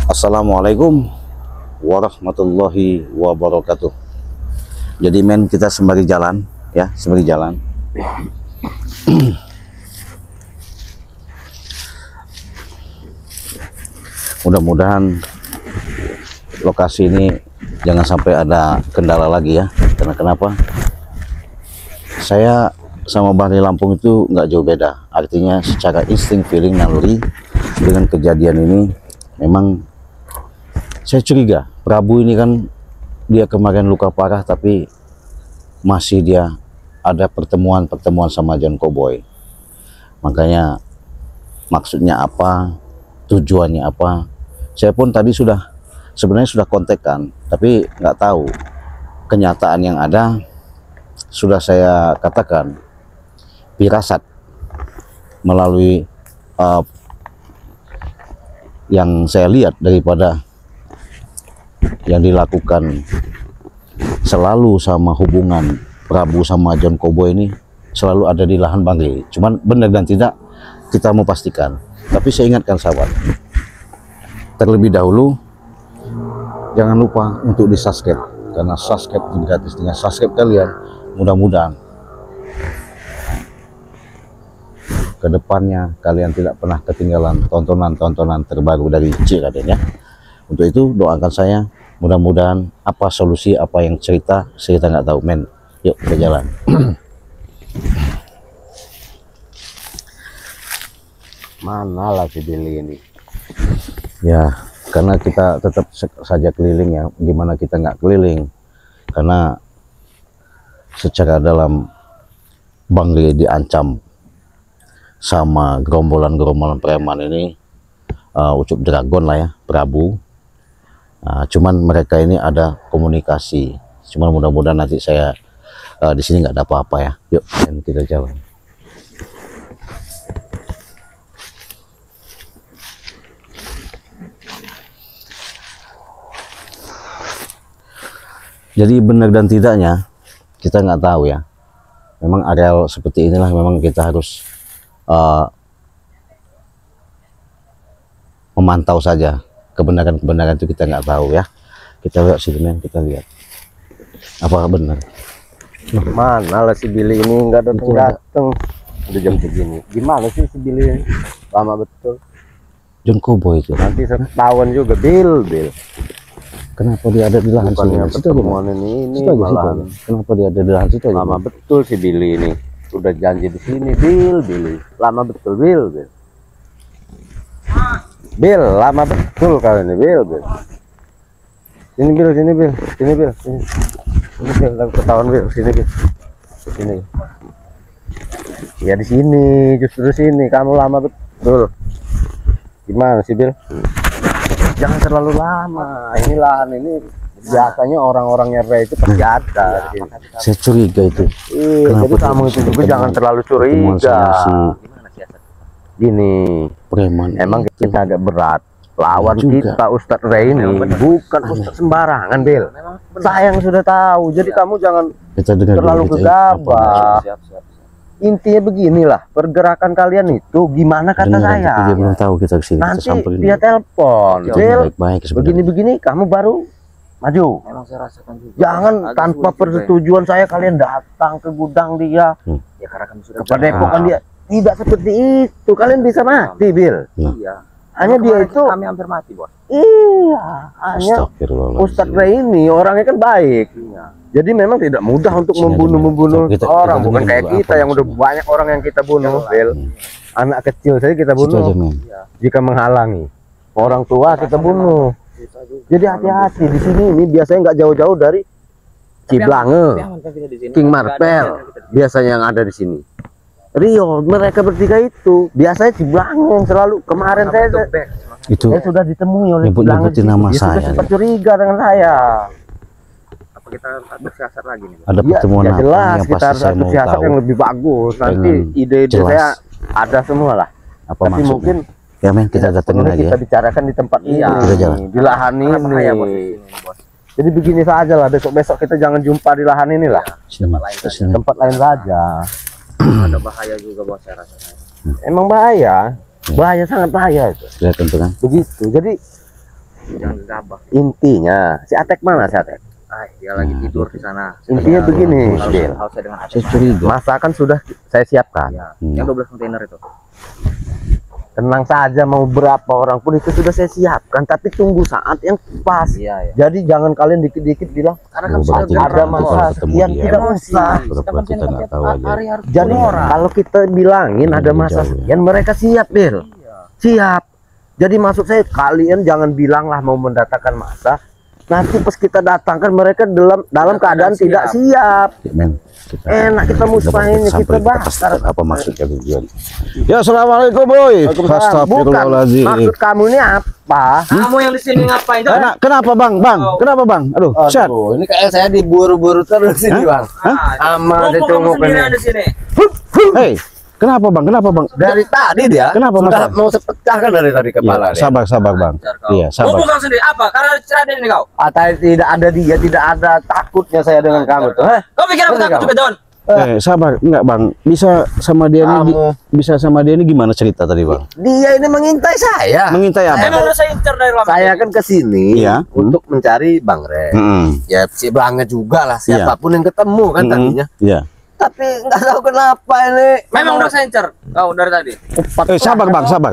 Assalamualaikum warahmatullahi wabarakatuh. Jadi men, kita sembari jalan ya, sembari jalan. Mudah-mudahan lokasi ini jangan sampai ada kendala lagi ya. Karena kenapa? Saya sama Bahri Lampung itu nggak jauh beda. Artinya secara insting, feeling, naluri dengan kejadian ini memang saya curiga Prabu ini kan dia kemarin luka parah, tapi masih dia ada pertemuan sama John Cowboy. Makanya maksudnya apa, tujuannya apa, saya pun tadi sebenarnya sudah kontekkan, tapi nggak tahu kenyataan yang ada. Sudah saya katakan firasat melalui yang saya lihat daripada yang dilakukan selalu sama hubungan Prabu sama John Cowboy ini selalu ada di lahan Bangli. Cuman benar dan tidak kita mau pastikan. Tapi saya ingatkan sahabat, terlebih dahulu jangan lupa untuk di subscribe, karena subscribe itu gratis. Dengan subscribe kalian, mudah-mudahan kedepannya kalian tidak pernah ketinggalan tontonan terbaru dari Ciraden ya. Untuk itu doakan saya, mudah-mudahan apa solusi, apa yang cerita nggak tahu men. Yuk kita jalan. Mana lah si Billy ini Ya karena kita tetap saja keliling ya, gimana kita nggak keliling, karena secara dalam Bangli diancam sama gerombolan preman ini, Ucup Dragon lah ya, Prabu. Cuman mereka ini ada komunikasi. Cuman mudah-mudahan nanti saya di sini nggak ada apa-apa ya. Yuk kita jalan. Jadi benar dan tidaknya kita nggak tahu ya. Memang areal seperti inilah memang kita harus memantau saja. Kebenaran itu kita nggak tahu ya. Kita lihat sini men, kita lihat apakah benar. mana lah si Billy ini nggak datang udah jam segini. Gimana sih si Billy ini? Lama betul. John Cowboy itu Nanti setahun juga Bill. kenapa dia ada di lahan sini? Pertemuan ini malahan. Kenapa dia ada di lahan situ? Lama betul si Billy ini. Udah janji di sini Billy. Lama betul Bill. Bill, lama betul kali ini Bill. Sini Bill. Sini Bill, ketahuan Bill, sini Bill. Sini. Ya di sini, justru sini kamu lama betul. Gimana sih Bill? Jangan terlalu lama. Ini lahan ini biasanya orang-orangnya Ray itu pasti ada. Saya curiga itu. Iya, jadi kamu itu juga jangan terlalu curiga. Gini, Preman emang kita agak berat lawan juga. kita Ustadz Ray ini bukan Ustadz sembarangan Bill. Sayang sudah tahu, jadi kamu jangan terlalu gegabah. Intinya beginilah, pergerakan kalian itu gimana kata saya. Dia belum tahu kita kesini. Nanti dia telepon, Bill, begini-begini kamu baru maju. Jangan tanpa persetujuan saya kalian datang ke gudang dia. Ya karena kami sudah Ke Padepokan dia. Tidak seperti itu, kalian bisa mati Bill. Iya. Hanya dia itu kami hampir mati bos. iya, hanya Ustadz Ray ini orangnya kan baik. Iya. Jadi memang tidak mudah untuk membunuh orang, bukan kayak kita yang udah banyak orang yang kita bunuh, Bill. Anak kecil saja kita bunuh. Jika menghalangi orang tua kita bunuh. Jadi hati-hati di sini. Ini biasanya nggak jauh-jauh dari Ciblange, King Marpel, biasanya yang ada di sini. Rio, mereka bertiga itu biasanya Ciblange yang selalu. Kemarin saya sudah ditemui oleh Ciblange. Nama dia saya. sudah sempat curiga dengan saya. Apa kita bersiasat lagi nih? Ada pertemuan ya, jelas yang kita harus saya siasat yang lebih bagus. Nanti ide-ide saya ada semua lah. Apa tapi maksudnya? mungkin ya men, kita datangin aja. Kita bicarakan di tempat ini, di lahan ini. Bos. Jadi begini saja lah, besok kita jangan jumpa di lahan ini lah. Tempat lain saja. Ada bahaya juga bos saya rasanya. Emang bahaya, bahaya sangat bahaya itu. Kelihatan tuh kan. Begitu. Jadi Jangan gegabah. Intinya si Atek mana si Atek? Dia lagi tidur di sana. Intinya begini, Del. Harus saya dengan Saya curiga. Masakan sudah saya siapkan. Ya, yang 12 kontainer itu. Tenang saja, mau berapa orang pun itu sudah saya siapkan, tapi tunggu saat yang pas. Iya. Jadi jangan kalian dikit-dikit bilang Karena kan Oh, berarti ada kita masalah kalau ketemu sekian, dia, tidak usah. pura-pura kita nggak tahu aja. Jadi kalau kita bilangin ada Jauh masa ya. sekian, mereka siap, Del. Siap. Jadi maksud saya kalian jangan bilang lah mau mendatangkan masa. Nanti pas kita datangkan mereka dalam keadaan tidak siap. Ya, men, kita Enak kita muspahin, sampai kita bakar. pastikan apa maksudnya tujuan. Ya, assalamualaikum boy. Bukan, Astagfirullahaladzim. maksud kamu ini apa? Kamu yang di sini ngapain? Kenapa bang? Kenapa bang? Aduh, Syat. Ini kayak saya diburu-buru terus ini, Bang. Sama ditunggu sendiri di sini. Hei, kenapa bang? Kenapa bang? Dari tadi dia Kenapa, sudah Mas? mau sepecah kan dari tadi kepala dia. Sabar bang. Iya, sabar. Bukan sendiri apa? Karena cerada ini kau. Tidak ada dia, tidak ada takutnya saya dengan kamu tuh. Kau pikir aku takut juga, Don? Sabar, enggak bang. Bisa sama dia ini, bisa sama dia ini gimana cerita tadi bang? Dia ini mengintai saya. Mengintai apa? Emang udah saya incer dari lama. Saya kan ke sini Iya. untuk mencari Bang Re. Iya. Ya si Belanga juga lah, siapapun yang ketemu kan tadinya. Iya. Tapi nggak tahu kenapa ini. Memang udah saya incer kau dari tadi. Sabar bang. Sabar.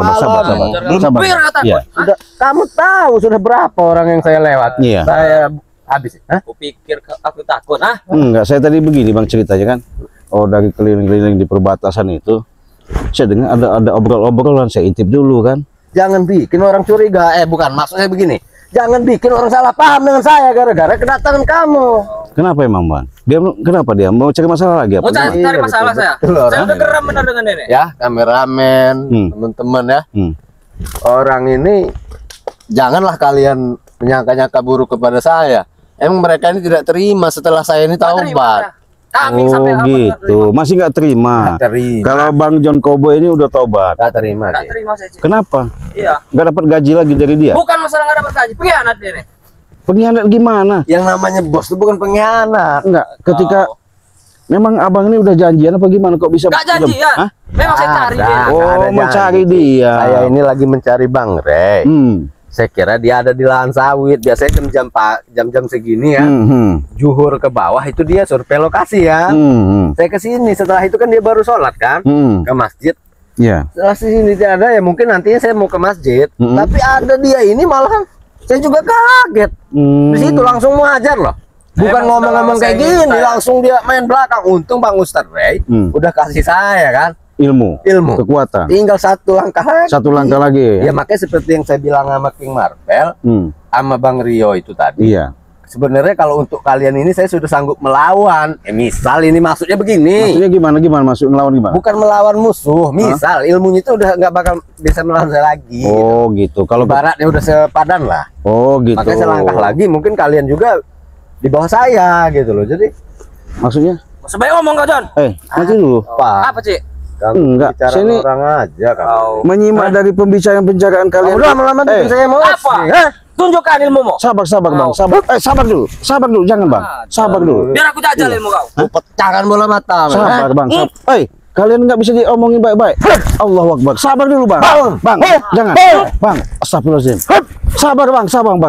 Biar kata Iya. Sudah, kamu tahu sudah berapa orang yang saya lewat? Iya. Saya habis. Hah? Aku pikir aku takut, ah? Enggak, saya tadi begini bang ceritanya kan. Oh, dari keliling-keliling di perbatasan itu, saya dengar ada obrol-obrolan, saya intip dulu kan. Jangan bikin orang curiga. Bukan, maksudnya begini. Jangan bikin orang salah paham dengan saya gara-gara kedatangan kamu. Kenapa emang bang? Kenapa dia mau cari masalah lagi apa? Mau cari Iya, masalah betul, saya. betul, Saya orang. udah geram benar dengan ini. Ya, kameramen, teman-teman ya. Orang ini janganlah kalian menyangka-nyangka buruk kepada saya. Emang mereka ini tidak terima setelah saya ini taubat. Kami Oh sampai apa gitu, masih nggak terima. Nggak terima. Kalau Bang John Cowboy ini udah tobat. Nggak terima Nggak dia. terima saya. Cik. Kenapa? Iya. Nggak dapat gaji lagi dari dia? Bukan masalah nggak dapat gaji, pengkhianat dia nih. Pengkhianat gimana? Yang namanya bos itu bukan pengkhianat. Enggak, ketika memang abang ini udah janjian apa gimana kok bisa? Nggak janjian. Hah? Memang saya cari dia. Nggak Oh, ada mau janji. cari dia. Saya ini lagi mencari Bang Re. Saya kira dia ada di lahan sawit. Biasanya jam-jam segini ya. Juhur ke bawah itu dia survei lokasi ya. Saya ke sini, setelah itu kan dia baru sholat kan ke masjid. Iya. Setelah sini tidak ada ya, mungkin nantinya saya mau ke masjid. Tapi ada dia ini malah saya juga kaget. Di situ langsung muajar loh. Bukan Emang ngomong-ngomong saya kayak gini, minta. langsung dia main belakang. Untung Bang Ustadz Ray udah kasih saya kan Ilmu, kekuatan. tinggal satu langkah lagi. Satu langkah lagi. Ya makanya seperti yang saya bilang sama King Marvel sama Bang Rio itu tadi. Iya. Sebenarnya kalau untuk kalian ini saya sudah sanggup melawan. Misal ini maksudnya begini. Maksudnya gimana masuk ngelawan gimana? Bukan melawan musuh. Misal ilmunya itu udah nggak bakal bisa melawan saya lagi. Oh gitu. Kalau Baratnya udah sepadan lah. Oh gitu. Makanya selangkah lagi mungkin kalian juga di bawah saya gitu loh. Jadi Maksudnya? Sebaik ngomong kau, John. Nanti dulu. Apa, Cik? kamu Enggak, bicara sini orang aja kamu. Menyimak dari pembicaraan kalian. Udah lama-lama bikin saya mau. Apa? Tunjukkan ilmumu. Sabar bang, sabar dulu, jangan bang, sabar dulu. Biar aku jajal ilmu kau. Aku pecahkan bola mata. Sabar bang, kalian nggak bisa diomongin baik-baik. Allahu Akbar, sabar dulu bang. Bang, jangan, bang, astagfirullahaladzim. Sabar bang.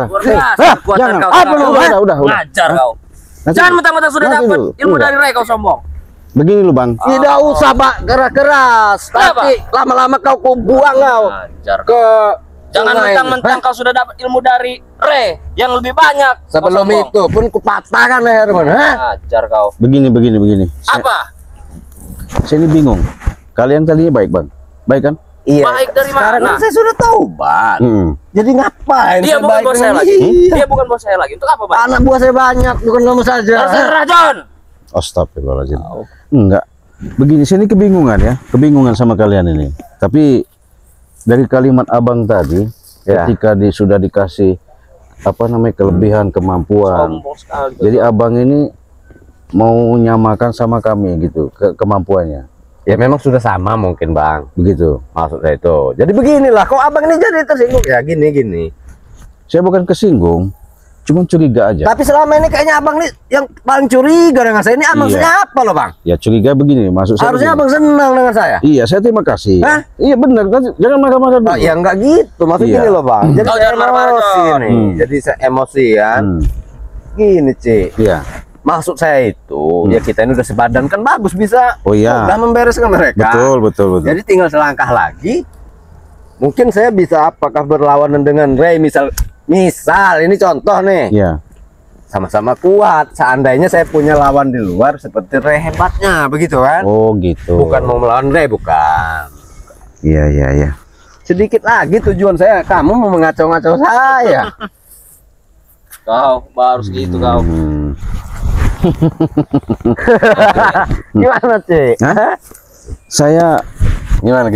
Luar biasa kekuatan Jangan, kau. udah. Ngajar kau. Jangan mentang-mentang sudah Nanti dapat dulu. ilmu Udah. dari Ray kau sombong. Begini lu bang, Tidak usah pak keras-keras. Kenapa? Tapi lama-lama kau buang kau Ngajar. ke Jangan sungai. mentang-mentang kau sudah dapat ilmu dari Ray yang lebih banyak. Sebelum Kau sombong. itu pun kupatahkan leher man. Ngajar kau. begini. Apa? Saya ini bingung. Kalian tadinya baik bang, baik kan? Iya. Baik dari Sekarang mana? kan saya sudah taubat. Jadi ngapain? Dia saya bukan baik bos saya dengan lagi. dia? Dia bukan bos saya lagi. Untuk apa, Bang? Anak buah saya banyak, bukan kamu saja. Terserah, John. Astagfirullahaladzim. Enggak. Begini, saya ini kebingungan sama kalian ini. Tapi dari kalimat abang tadi, ketika sudah dikasih kelebihan kemampuan, Sombong sekali. jadi abang ini mau nyamakan sama kami gitu kemampuannya, Ya memang sudah sama mungkin bang. begitu. Maksud saya itu. Jadi beginilah, kok abang ini jadi tersinggung ya gini. Saya bukan kesinggung, Cuman curiga aja. Tapi selama ini kayaknya abang nih yang paling curiga dengan saya. Ini abang siapa loh bang? Ya curiga begini, maksud saya. Harusnya begini. abang senang dengan saya. Iya, saya terima kasih. Hah? Iya benar, jangan marah-marah dulu. Ya enggak gitu, maksudnya Iya. gini loh bang. Jadi saya emosi nih. Jadi saya emosian. Gini Cik. Iya. Maksud saya itu, ya kita ini udah sebadan kan bagus bisa. Oh iya. Udah membereskan mereka. Betul. Jadi tinggal selangkah lagi. Mungkin saya bisa apakah berlawanan dengan Ray misal ini contoh nih. Iya. Sama-sama kuat. Seandainya saya punya lawan di luar seperti Ray hebatnya, begitu kan? Oh gitu. Bukan mau melawan Ray, bukan. Iya. Sedikit lagi tujuan saya, kamu mau mengacau-ngacau saya. Kau baru segitu kau. Gimana Cik? Hah? Saya Gimana?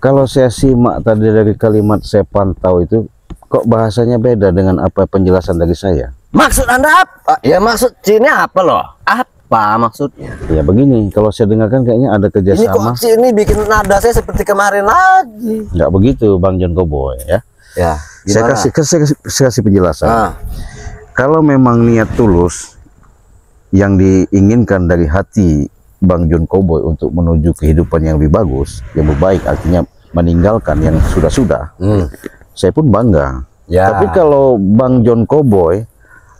kalau saya simak tadi dari kalimat saya pantau itu, kok bahasanya beda dengan apa penjelasan dari saya. Maksud Anda apa? Ya maksud sini apa loh? Apa maksudnya? Ya begini, kalau saya dengarkan kayaknya ada Ini kerjasama. kok sini bikin nada saya seperti kemarin lagi. Nggak begitu Bang John Cowboy ya. Ya, Saya kasih penjelasan. Kalau memang niat tulus yang diinginkan dari hati Bang John Cowboy untuk menuju kehidupan yang lebih bagus, yang lebih baik, artinya meninggalkan yang sudah-sudah, saya pun bangga. Ya. Tapi kalau Bang John Cowboy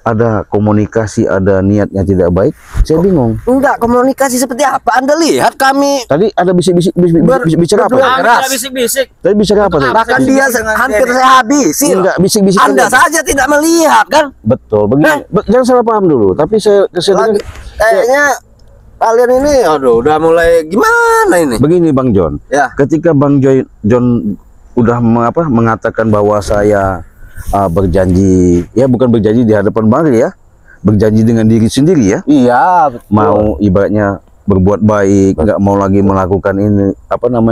ada komunikasi, ada niatnya tidak baik, saya bingung. Enggak, komunikasi seperti apa? Anda lihat kami Tadi ada bisik-bisik bicara apa? Kami keras. tidak bisik-bisik. Tadi bicara apa? Tadi? bahkan dia hampir saya habisi. Enggak bisik-bisik. Anda aja. saja tidak melihat kan? Betul, begini. Jangan salah paham dulu. Tapi saya Lagi, kayaknya kalian ini aduh udah mulai gimana ini? begini Bang John. Ya. Ketika Bang John udah mengatakan bahwa saya berjanji, ya bukan berjanji di hadapan Bang ya, berjanji dengan diri sendiri ya, Iya, betul. mau ibaratnya berbuat baik, nggak mau lagi melakukan ini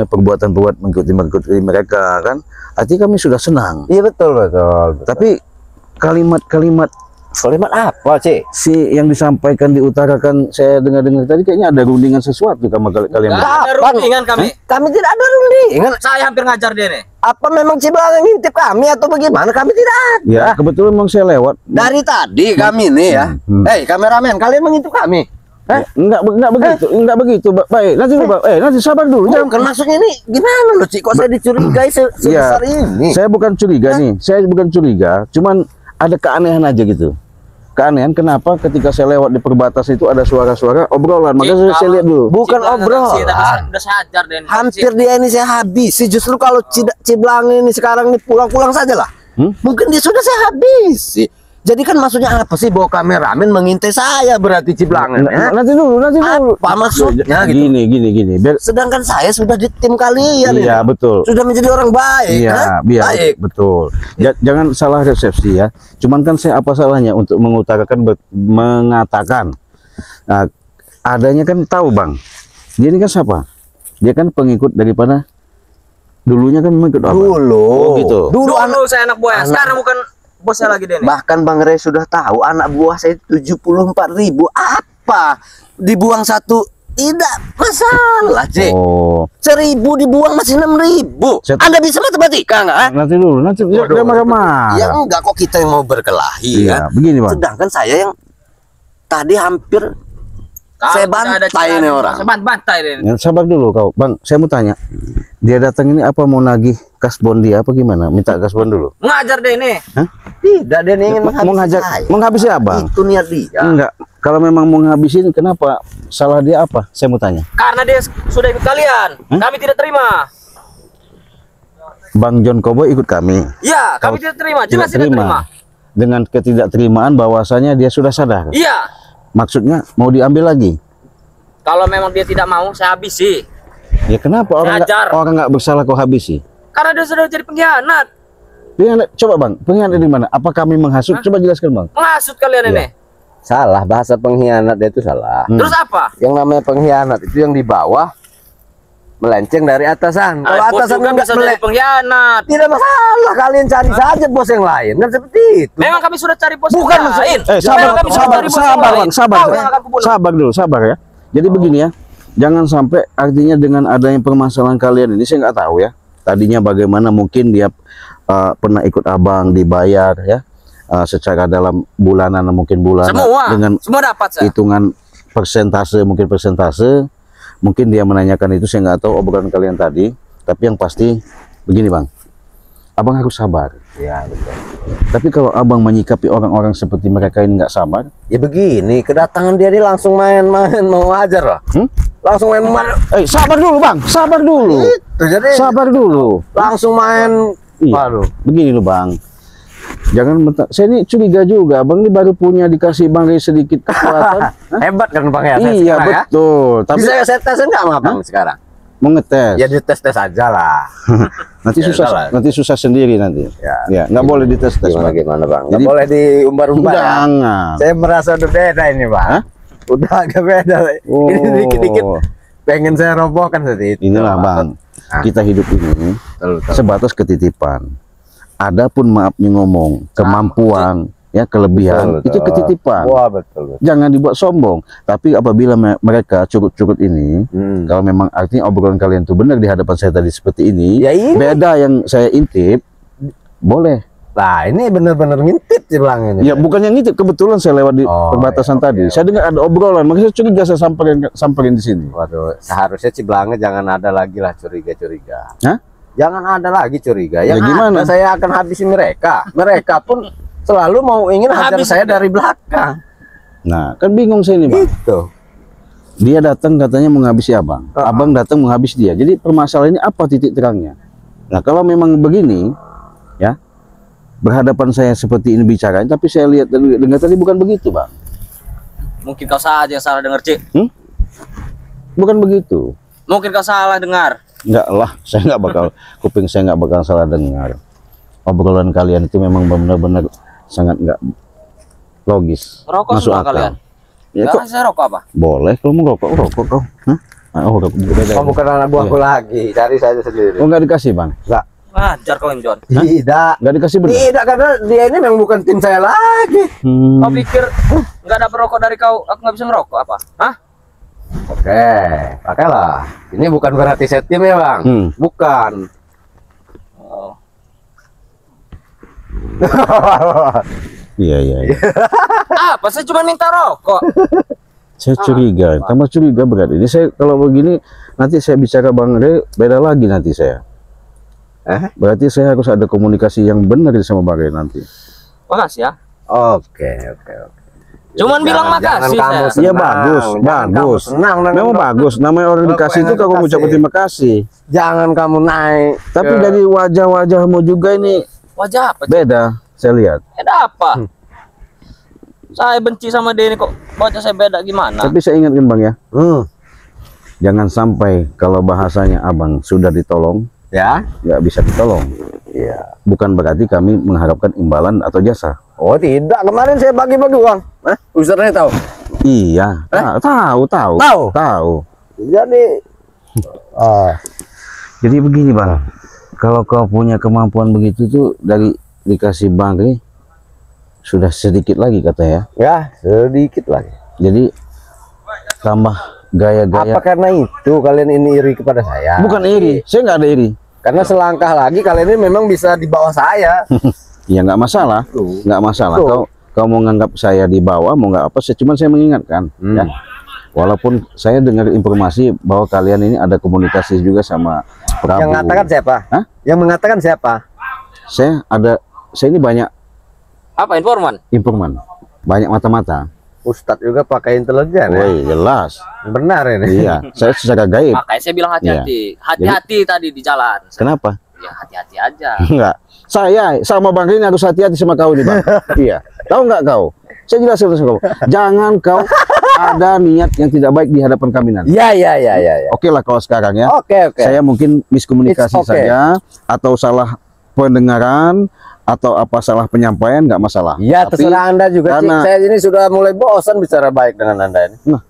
perbuatan mengikuti mereka kan, artinya kami sudah senang. Iya betul. Tapi kalimat apa sih? si yang disampaikan diutarakan, saya dengar tadi kayaknya ada rundingan sesuatu sama kalian. Nggak ada Kapan? rundingan kami. Kami tidak ada rundingan. Saya hampir ngajar dia nih. Apa memang Cibelang yang ngintip kami atau bagaimana? Kami tidak ada. Ya kebetulan memang saya lewat. Dari tadi kami nih ya. Hei kameramen, kalian mengintip kami. Ya, enggak begitu. Baik, nanti nanti sabar dulu. Bukan maksudnya ini gimana loh Cik? Kok saya dicurigai sebesar ini? Saya bukan curiga nih. Saya bukan curiga, cuman ada keanehan aja gitu. Keanehan kenapa ketika saya lewat di perbatasan itu ada suara-suara obrolan. Makanya saya lihat dulu. Bukan obrolan. Udah sadar deh. Hampir dia ini saya habisi. Justru kalau Cibelang ini sekarang ini pulang-pulang saja lah. Mungkin dia sudah saya habisi. Jadi kan maksudnya apa sih bawa kameramen mengintai saya berarti Cibelang? Nanti dulu. Apa maksudnya gitu? Gini. Sedangkan saya sudah di tim kalian. Iya, ini. betul. Sudah menjadi orang baik. Iya, Baik. betul. Jangan salah resepsi ya. Cuman kan saya apa salahnya untuk mengatakan. Nah, adanya kan tahu Bang. Dia ini kan siapa? Dia kan pengikut daripada dulunya kan mengikut apa? Dulu. Oh, gitu. Dulu saya anak buah. Sekarang bukan bosnya lagi deh nih. Bahkan Bang Ray sudah tahu anak buah saya 74.000. Apa? Dibuang satu tidak masalah, Cik. Oh. 1.000 dibuang masih 6.000. Anda bisa matematika nggak? Nanti dulu, jangan marah-marah. Ya enggak kok kita yang mau berkelahi Iya, kan? begini Bang. Sedangkan saya yang tadi hampir saya bantai ini orang. Saya bantai deh. Ya, sabar dulu kau, Bang. Saya mau tanya. Dia datang ini apa mau nagih kasbon dia apa gimana? Minta kasbon dulu. Ngajar deh ini. Hah? Tidak, dia ingin menghabisi saya. Menghabisi Abang. Itu niat dia. Enggak. Kalau memang mau ngabisin, kenapa? Salah dia apa? Saya mau tanya. Karena dia sudah ikut kalian. Kami tidak terima. Bang John Cowboy ikut kami. Ya, kami tidak terima. Jelas tidak terima. Dengan ketidakterimaan bahwasanya dia sudah sadar. Iya. Maksudnya mau diambil lagi. Kalau memang dia tidak mau, saya habisi. Ya kenapa orang nggak bersalah kau habisi? Karena dia sudah jadi pengkhianat. Pengkhianat, coba Bang, pengkhianat di mana? Apa kami menghasut? Coba jelaskan Bang. Menghasut kalian ini. Salah, bahasa pengkhianat dia itu salah. Terus apa? Yang namanya pengkhianat itu yang di bawah melenceng dari atasan. Kalau atasan juga enggak bisa jadi pengkhianat. tidak masalah, kalian cari saja bos yang lain. Kan seperti itu. Memang kami sudah cari bos Bukan yang lain. Sabar dulu, sabar ya. Jadi begini ya, jangan sampai artinya dengan adanya permasalahan kalian ini, saya nggak tahu ya. Tadinya bagaimana, mungkin dia pernah ikut Abang dibayar ya, secara dalam bulanan mungkin bulanan semua dapat saya. Hitungan persentase mungkin dia menanyakan itu, saya nggak tahu obrolan kalian tadi, tapi yang pasti begini Bang, Abang harus sabar. Ya betul. Tapi kalau Abang menyikapi orang-orang seperti mereka ini nggak sabar, ya begini, kedatangan dia ini langsung main-main mau ajar loh. Langsung main. Sabar dulu Bang, sabar dulu. Itu jadi sabar dulu. Langsung main. Waduh. Begini loh Bang. Jangan saya ini curiga juga, Bang ini baru punya dikasih Bang Rey sedikit kekuatan. Hebat kan Bang ya? Iya betul. Ya? Tapi saya tes enggak sama Bang sekarang? Mau ngetes? Ya dites-tes aja lah. Nanti susah sendiri nanti. Ya nggak boleh dites-tes. Gimana Bang? Nggak boleh diumbar-umbar. Jangan. Saya merasa udah beda ini Bang. Hah? Udah agak beda. Ini dikit-dikit pengen saya robohkan seperti itu. Inilah Bang, kita hidup ini sebatas ketitipan. Adapun maafnya ngomong, kemampuan, ya kelebihan, itu ketitipan. Wah, betul. Jangan dibuat sombong. Tapi apabila mereka curut-curut ini, kalau memang artinya obrolan kalian itu benar di hadapan saya tadi seperti ini, ya ini beda yang saya intip, boleh. Nah, ini benar-benar ngintip sih Bang ini. Ya, bukan yang ngintip, kebetulan saya lewat di perbatasan tadi. Saya dengar ada obrolan, makanya saya curiga, saya samperin di sini. Waduh, seharusnya Ciblangnya jangan ada lagi lah curiga-curiga. Hah? Jangan ada lagi curiga. Yang ya, gimana? Saya akan habisi mereka. Mereka pun selalu mau ingin hajar saya dari belakang. Nah, kan bingung saya ini Bang. Gitu. Dia datang katanya menghabisi Abang. Abang datang menghabisi dia. Jadi permasalahannya apa titik terangnya? Nah, kalau memang begini, ya, berhadapan saya seperti ini bicaranya, tapi saya lihat dengar tadi bukan begitu Bang. Mungkin kau saja yang salah dengar Cik. Bukan begitu. Mungkin kau salah dengar. Enggak lah, saya nggak bakal, kuping saya nggak bakal salah dengar. Obrolan kalian itu memang benar-benar sangat nggak logis. Rokok masuk semua akal. Kalian? Ya, kok saya rokok apa? Boleh kalau mau rokok kau. Kamu bukan anak buahku lagi, cari saja sendiri. Oh nggak dikasih Bang? Nggak. Wajar kau John. Tidak. Nggak dikasih benar? Tidak, karena dia ini memang bukan tim saya lagi. Kau pikir nggak ada perokok dari kau, aku nggak bisa ngerokok apa? Hah? Oke, pakailah. Ini bukan berarti saya tim ya Bang. Bukan. Iya. Apa? Saya cuma minta rokok. Saya curiga, tambah curiga berat. Ini saya kalau begini nanti saya bicara Bang Rey beda lagi nanti saya. Berarti saya harus ada komunikasi yang benar sama Bang Rey nanti. Makasih ya. Oke. Cuman bilang makasih saya. Iya bagus. Memang bagus. Namanya orang dikasih itu kalau mengucapkan terima kasih. Jangan kamu naik. Tapi dari wajah-wajahmu juga ini wajah apa? Beda, saya lihat. Beda apa? Saya benci sama dia ini kok wajah saya beda gimana? Tapi saya ingatkan Bang ya. Jangan sampai kalau bahasanya Abang sudah ditolong, ya nggak bisa ditolong. Iya. Bukan berarti kami mengharapkan imbalan atau jasa. Oh tidak, kemarin saya bagi-bagi uang. Usahanya tahu? Iya, tahu. Jadi begini Bang, kalau kau punya kemampuan begitu tuh dari dikasih Bang Rey sudah sedikit lagi kata ya? Ya, sedikit lagi. Jadi tambah gaya-gaya. Apa karena itu kalian ini iri kepada saya? Bukan iri, saya nggak ada iri. Karena selangkah lagi kalian ini memang bisa di bawah saya. Ya nggak masalah, nggak masalah. Kau mau nganggap saya di bawah, mau nggak apa, cuman saya mengingatkan. Ya. Walaupun saya dengar informasi bahwa kalian ini ada komunikasi juga sama Prabu. Yang mengatakan siapa? Hah? Yang mengatakan siapa? Saya ini banyak. Apa informan? Banyak mata-mata. Ustadz juga pakai intelijen. Woi, jelas. Benar ini. Iya, saya secara gaib. Makanya saya bilang hati-hati. Hati-hati tadi di jalan. Kenapa? Ya hati-hati aja. Enggak. Saya sama Bang Rey harus hati-hati sama kau nih Bang. Iya. Tahu nggak kau? Saya jelasin sama kau. Jangan kau ada niat yang tidak baik di hadapan kami nanti. Iya. Oke lah kalau sekarang ya. Oke. Saya mungkin miskomunikasi saja atau salah pendengaran atau apa salah penyampaian nggak masalah. Iya, terserah Anda juga. Karena saya ini sudah mulai bosan bicara baik dengan Anda ini. Nah,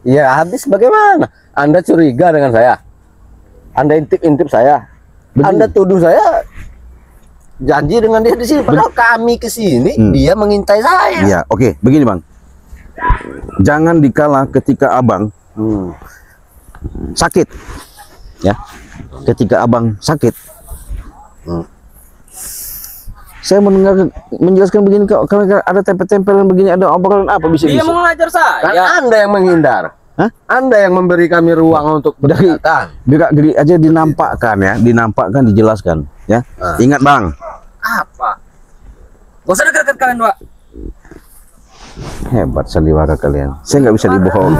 ya habis bagaimana? Anda curiga dengan saya. Anda intip saya. Betul. Anda tuduh saya janji dengan dia di sini. Padahal kami ke sini, dia mengintai saya. Iya, oke. Begini Bang. Jangan dikala ketika Abang sakit. Ya. Ketika Abang sakit. Saya mendengar menjelaskan begini kok, kalau ada tempel-tempelan begini, ada obrolan apa bisa? Dia mau ngajar saya. Kan Anda yang menghindar. Hah? Anda yang memberi kami ruang untuk berdekatan. Gerak-gerik aja dinampakkan ya, dinampakkan, dijelaskan ya. Ingat Bang. Apa? Gak usah dekat kalian, Pak. Hebat sandiwara kalian. Saya nggak bisa dibohong.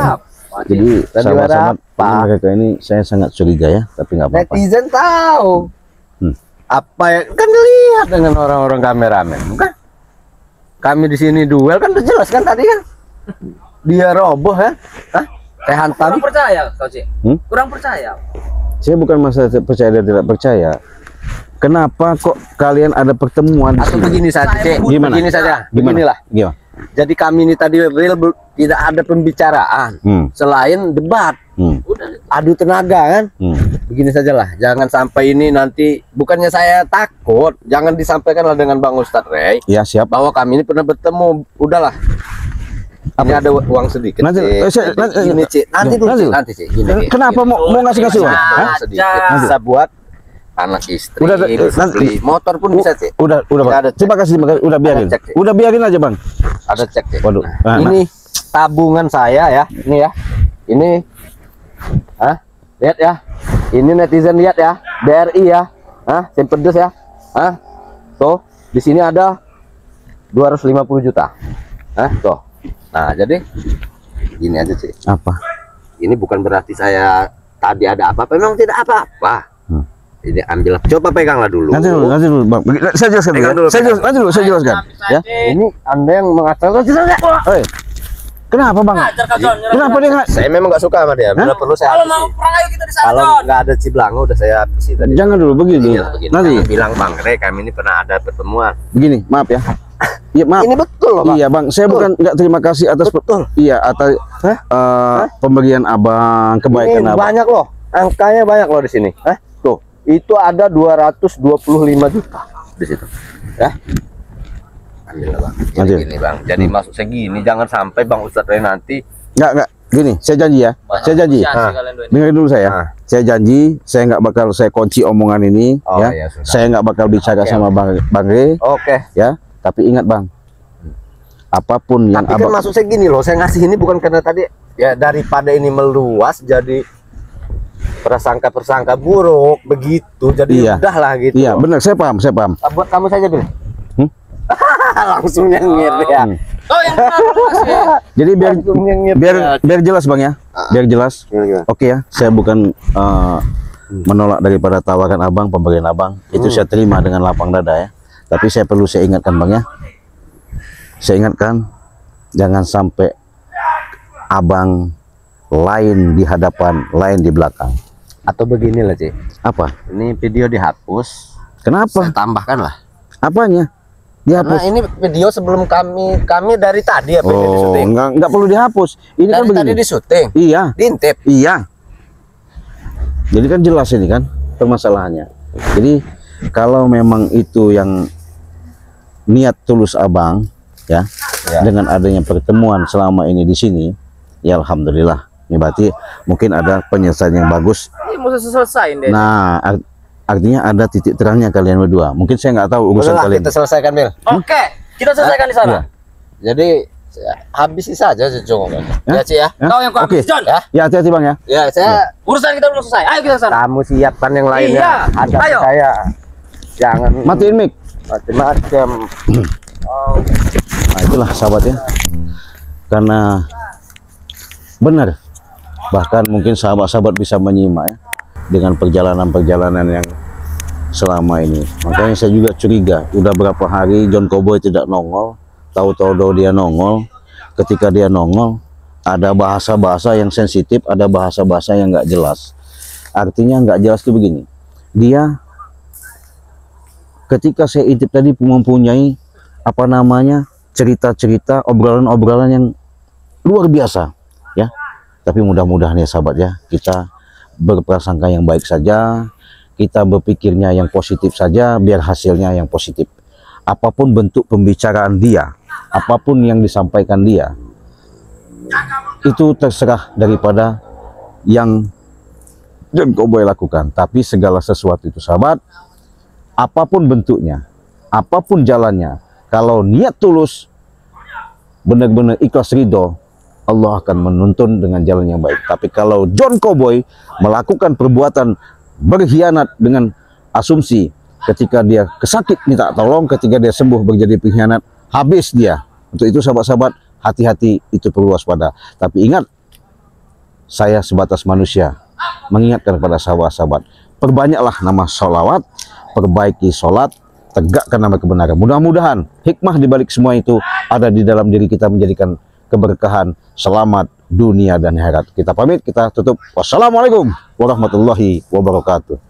Jadi Sandiwara sahabat-sahabat mereka ini saya sangat curiga ya, tapi nggak apa-apa. Netizen tahu. Apa ya? Kan lihat dengan orang-orang kameramen, bukan? Kami di sini duel kan udah jelas kan tadi kan? Dia roboh ya? Hah? Saya hantam. Kurang percaya kau sih. Kurang percaya. Saya bukan masalah percaya dan tidak percaya. Kenapa kok kalian ada pertemuan di Atau sini? begini saja, Cek. Gimana? Begini saja. Gimana? Beginilah. Gimana? Jadi kami ini tadi real tidak ada pembicaraan selain debat. Adu tenaga kan? Begini sajalah. Jangan sampai ini nanti, bukannya saya takut, jangan disampaikanlah dengan Bang Ustadz Rey. Ya siap. Bahwa kami ini pernah bertemu. Udahlah. Ini ada uang sedikit. Nanti, Cik. Gini, Cik. Nanti, Cik. Gini, Kenapa mau ngasih Uang uang? sedikit. Bisa buat anak istri. Udah, bisa beli motor pun bisa, Cik. Udah Tidak Bang. ada cek. Terima kasih, udah biarin. Ada cek, Cik. Udah biarin aja Bang. Ada cek, Cik. Waduh. Ini tabungan saya ya. Ini ya. Ini. Lihat ya. Ini netizen lihat ya. BRI ya. Sim pedes ya. Tuh, di sini ada 250 juta. Tuh. Nah, jadi gini aja sih. Apa? Ini bukan berarti saya tadi ada apa-apa. Memang tidak apa-apa. Ini ambil. Coba peganglah dulu. Nanti dulu Bang. Saya jelaskan Pegang dulu. dulu, Saya jelaskan. Ya. Ini Anda yang mengatakan Oi. Kenapa Bang? Ngajar kau, John. Kenapa dia nggak? saya memang nggak suka sama dia. Bila perlu saya Kalau habisi. mau perang ayo kita di sana, Kalau John. nggak ada Ciblango udah saya habisi tadi. Jangan dulu begini. Begini. Nanti Jangan bilang Bang Rey, kami ini pernah ada pertemuan. begini, maaf ya. Iya maaf. Ini betul loh, Bang. Iya Bang, saya bukan nggak terima kasih atas Betul. Iya atas pemberian Abang, kebaikan Ini Abang. banyak loh. Angkanya banyak loh di sini. Tuh, itu ada 225 juta di situ. Ya. Ambil Bang. Ambil. Gini Bang. Jadi maksud saya gini, jangan sampai Bang Ustadz Rey nanti Nggak. Gini, saya janji ya. Saya janji. Siasat kalian dua ini. Dengerin dulu saya. Saya janji, saya nggak bakal saya kunci omongan ini, Oh, ya. iya, sudah. Saya nggak bakal bicara Oke, sama Bang Rey, Oke. ya. Tapi ingat Bang, apapun yang Tapi kan Abang, maksud saya gini loh, saya ngasih ini bukan karena tadi ya daripada ini meluas jadi prasangka buruk begitu. Jadi Iya. udahlah gitu. iya loh. benar, saya paham. Buat kamu saja Bil. Langsung nyengir ya. Oh, yang benar Mas, ya. Jadi Langsung nyengir. biar jelas Bang ya, biar jelas. Gimana? Oke ya, saya bukan menolak daripada tawaran Abang, pemberian Abang. Itu saya terima dengan lapang dada ya. Tapi saya perlu saya ingatkan Bang ya. Saya ingatkan, jangan sampai Abang lain di hadapan, lain di belakang. Atau beginilah Cik. Apa? Ini video dihapus. Kenapa? Saya tambahkan lah. Apanya? Karena Dihapus? ini video sebelum kami dari tadi apa ini Oh, disuting. nggak perlu dihapus. Ini kan Dari tadi begini. disuting. Iya, Diintip. iya. Jadi kan jelas ini kan permasalahannya. Jadi kalau memang itu yang niat tulus Abang ya, dengan adanya pertemuan selama ini di sini, ya alhamdulillah. Ini berarti mungkin ada penyelesaian yang bagus. Ini mau selesaiin deh. Nah, artinya ada titik terangnya kalian berdua. Mungkin saya nggak tahu urusan Udahlah, kalian. kita selesaikan Bil. Oke, kita selesaikan di sana. Iya. Jadi habisi saja Jong. Ya Cik ya. Kau yang kau Oke. habis, John. Ya. Ya hati-hati Bang ya. Ya saya Urusan kita belum selesai. Ayo kita ke sana. kamu siapkan yang lainnya. Iya. Ada Ayo. saya. Jangan Matiin mic. macam-macam. Nah itulah sahabat ya, karena benar, bahkan mungkin sahabat-sahabat bisa menyimak ya, dengan perjalanan-perjalanan yang selama ini. Makanya saya juga curiga, udah berapa hari John Cowboy tidak nongol, tahu-tahu dia nongol. Ketika dia nongol, ada bahasa-bahasa yang sensitif, ada bahasa-bahasa yang nggak jelas. Artinya nggak jelas itu begini, dia ketika saya intip tadi mempunyai apa namanya cerita-cerita, obrolan-obrolan yang luar biasa ya. Tapi mudah-mudahan ya sahabat ya, kita berprasangka yang baik saja, kita berpikirnya yang positif saja, biar hasilnya yang positif. Apapun bentuk pembicaraan dia, apapun yang disampaikan dia, itu terserah daripada yang John Cowboy lakukan. Tapi segala sesuatu itu sahabat, apapun bentuknya, apapun jalannya, kalau niat tulus, benar-benar ikhlas ridho, Allah akan menuntun dengan jalan yang baik. Tapi kalau John Cowboy melakukan perbuatan berkhianat dengan asumsi, ketika dia kesakit minta tolong, ketika dia sembuh menjadi pengkhianat, habis dia. Untuk itu sahabat-sahabat, hati-hati, itu perlu waspada. Tapi ingat, saya sebatas manusia, mengingatkan kepada sahabat-sahabat, perbanyaklah nama sholawat, perbaiki sholat, tegakkan nama kebenaran. Mudah-mudahan hikmah dibalik semua itu ada di dalam diri kita, menjadikan keberkahan, selamat dunia dan akhirat. Kita pamit, kita tutup. Wassalamualaikum warahmatullahi wabarakatuh.